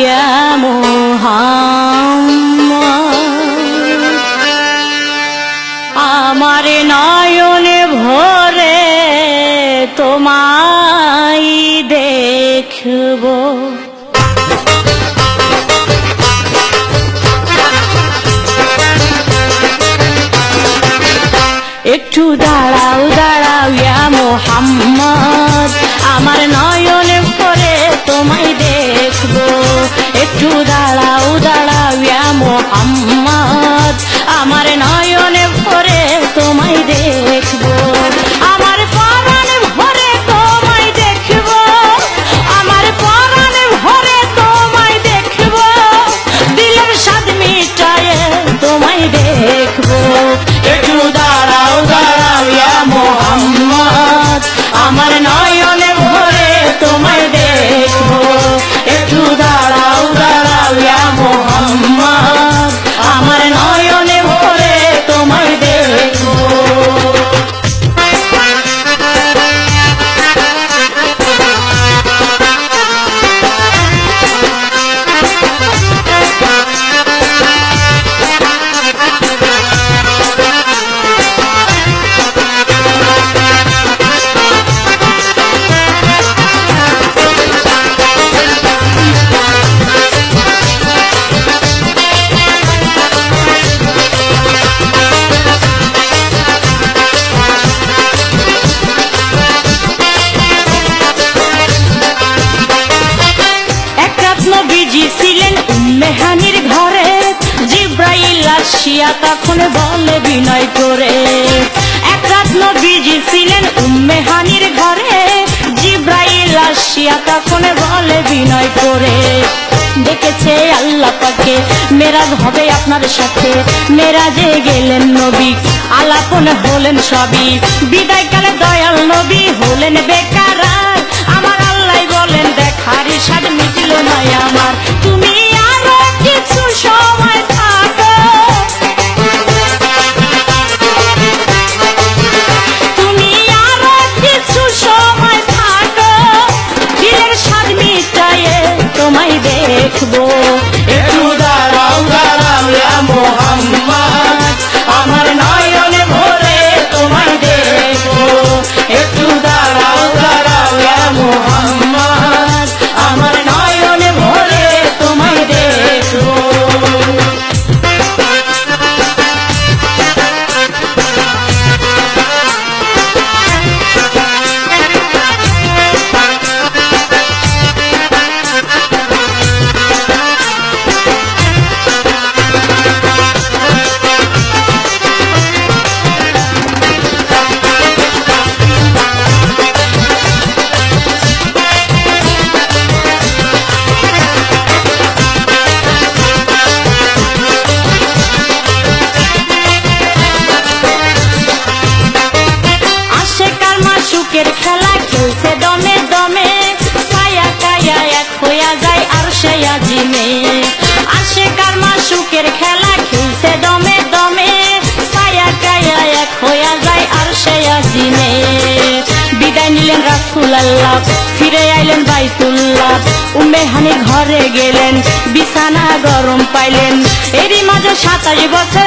ইয়া মুহাম্মদ আমার নয়নে ভরে তোমায় দেখব একটু দাঁড়াও দাঁড়াও ইয়া মুহাম্মদ আমার নয়নে ভরে তোমায় দেখব একটু দাঁড়াও দাঁড়াও ইয়া মুহাম্মদ আমার নয়নে ভরে তোমায় দেখব আমার পরাণে ভরে তোমায় দেখব আমার পরাণে ভরে তোমায় দেখব দিলের স্বাদ মিটায়ে তোমায় দেখব একটু দাঁড়াও দাঁড়াও ইয়া মুহাম্মদ আমার নয়নে ভরে তোমায় দেখব একটু দাঁড়াও দাঁড়াও ইয়া মুহাম্মদ আমার নয়নে ভরে তোমায় দেখব ছিলেন উম্মেহানির ঘরে জিব্রাইল আসিয়া তখন বলে বিনয় করে এক রাত নবীজি ছিলেন উম্মেহানির ঘরে জিব্রাইল আসিয়া তখন বলে বিনয় করে ডেকেছে আল্লাহ পাকে মেরাজ হবে আপনার সাথে মেরাজে গেলেন নবী আলাপন হলেন সবই বিদায়কালে দয়াল নবী হলেন বেকারার আমার আল্লাহ বলেন দেখার স্বাদ মিটিল না আমার তুমি আরো কিছু সময় থাকো তুমি আরো কিছু সময় থাকো দিলের স্বাদ মিটায়ে তোমায় দেখবো একটু দাঁড়াও দাঁড়াও ইয়া মুহাম্মদ আমার নয়নে ভরে তোমায় দেখবো একটু দাঁড়াও দাঁড়াও ইয়া মুহাম্মদ আমার নয়নে ভরে তোমায় দেখবো খেলা খেলছে দমে দমে ছায়া কায়া এক হইয়া যায় আর সে আজিমে আসে কারমা সুখের খেলা খেলছে দমে দমে ছায়া কায়া এক হইয়া যায় আর সে আজিমে বিদায় নিলেন রাসূলুল্লাহ ফিরে আইলেন বাইতুল্লাহ উম্মেহানির ঘরে গেলেন বিছানা গরম পাইলেন এরই মাঝে 27 বছর